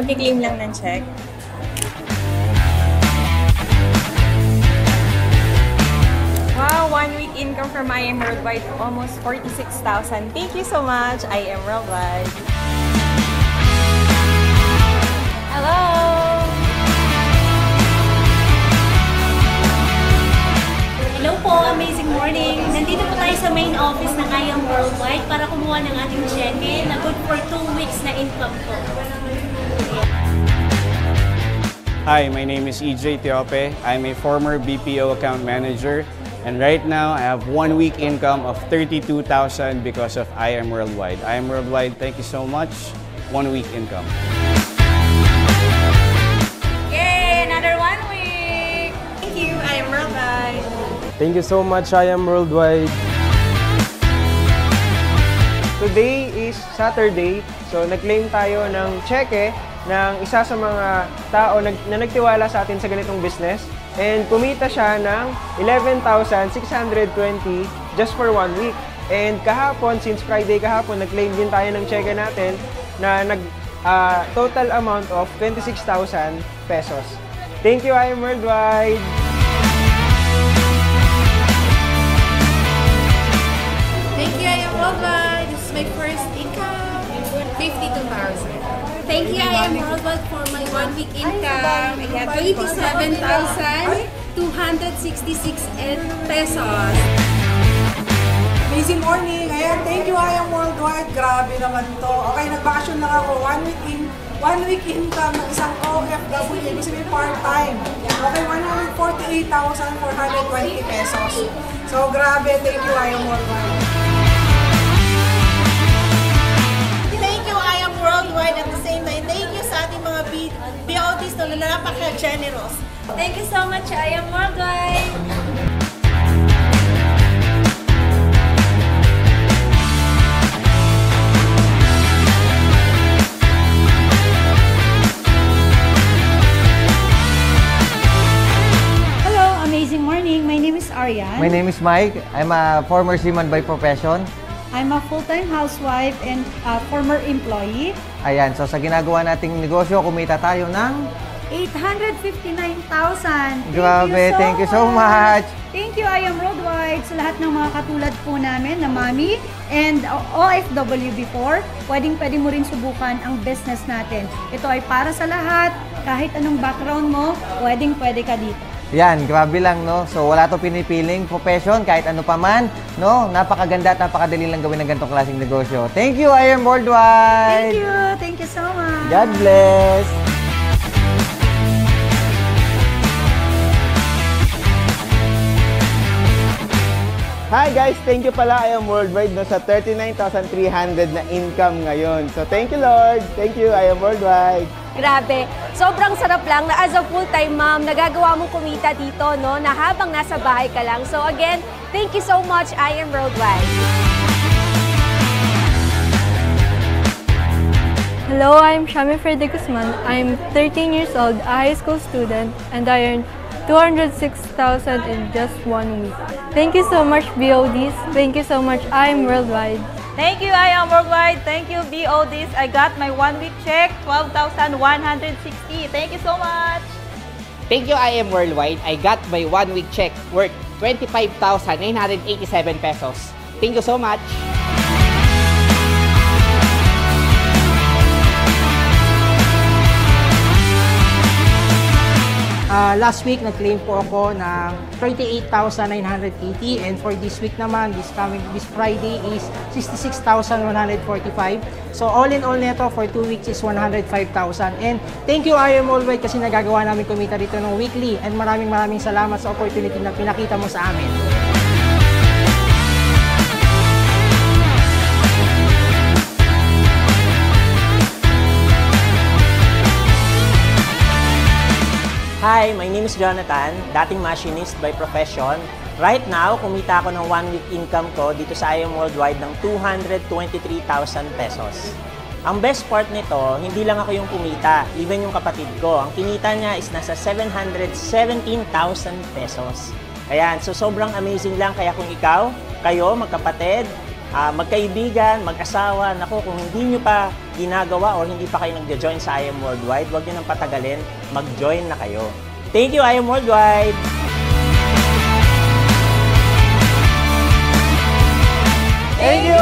Magki-claim lang ng check. Wow, 1 week income from I Am Worldwide, almost 46,000. Thank you so much, I Am Worldwide. Hello! Hello po, amazing morning! Nandito po tayo sa main office ng I Am Worldwide para kumuha ng ating cheque na good for 2 weeks na income po. Hi, my name is EJ Teope. I'm a former BPO account manager. And right now, I have 1 week income of 32,000 because of I Am Worldwide. I Am Worldwide, thank you so much. 1 week income. Yay! Another 1 week! Thank you, I Am Worldwide. Thank you so much, I Am Worldwide. Today is Saturday, so nag-claim tayo ng cheque ng isa sa mga tao na nagtiwala sa atin sa ganitong business. And kumita siya ng 11,620 just for 1 week. And kahapon, since Friday kahapon, nag-claim din tayo ng cheque natin na total amount of 26,000 pesos. Thank you, I Am Worldwide! Thank you, I Am Worldwide. This is my first income, 52,000. Thank you, I Am Worldwide, for my 1 week income. I have 27,266 pesos. Amazing morning. Ayan, thank you, I Am Worldwide. Grabe naman to. Okay, nagbakasyon lang ako. 1 week income ng isang OFW. Ibig sabihin part-time. Okay, 148,420 pesos. So, grabe. Thank you, I Am Worldwide. Worldwide at the same time. Thank you sa ating mga BOTs na napaka-generous. Thank you so much, I Am Worldwide! Hello, amazing morning. My name is Ariane. My name is Mike. I'm a former seaman by profession. I'm a full-time housewife and a former employee. Ayan, so sa ginagawa nating negosyo, kumita tayo ng 859,000. Grabe, thank you so much. Thank you, I Am Worldwide. Sa lahat ng mga katulad po namin na mami and OFW before, pwede mo rin subukan ang business natin. Ito ay para sa lahat, kahit anong background mo, pwede ka dito. Yan, grabe lang, no? So, wala to pinipiling profession, kahit ano pa man, no? Napakaganda at napakadali lang gawin ng ganitong klaseng negosyo. Thank you, I Am Worldwide! Thank you so much! God bless! Hi guys! Thank you pala, I Am Worldwide, no, sa 39,300 na income ngayon. So, thank you, Lord! Thank you, I Am Worldwide! Grabe. Sobrang sarap lang na as a full-time mom, nagagawa mong kumita dito, no, na habang nasa bahay ka lang. So again, thank you so much, I Am Worldwide. Hello, I'm Shami Freddy Guzman. I'm 13 years old, a high school student, and I earned 206,000 in just 1 week. Thank you so much, BODs. Thank you so much, I Am Worldwide. Thank you, I Am Worldwide. Thank you, BODs. I got my 1 week check, 12,160. Thank you so much. Thank you, I Am Worldwide. I got my 1 week check worth 25,987 pesos. Thank you so much. Last week, nag-claim po ako ng 38,980 and for this week naman, this Friday is 66,145. So all in all neto for 2 weeks is 105,000. And thank you, I Am Worldwide, kasi nagagawa namin kumita dito ng weekly and maraming salamat sa opportunity na pinakita mo sa amin. Hi, my name is Jonathan, dating machinist by profession. Right now, kumita ako ng 1 week income ko dito sa I Am Worldwide ng 223,000 pesos. Ang best part nito, hindi lang ako yung kumita, even yung kapatid ko. Ang kinita niya is nasa 717,000 pesos. Ayan, so sobrang amazing lang. Kaya kung ikaw, kayo, magkapatid, magkaibigan, mag-asawa, naku, kung hindi nyo pa ginagawa or hindi pa kayo nag-join sa I Am Worldwide, huwag nyo nang patagalin, mag-join na kayo. Thank you, I Am Worldwide! Thank you,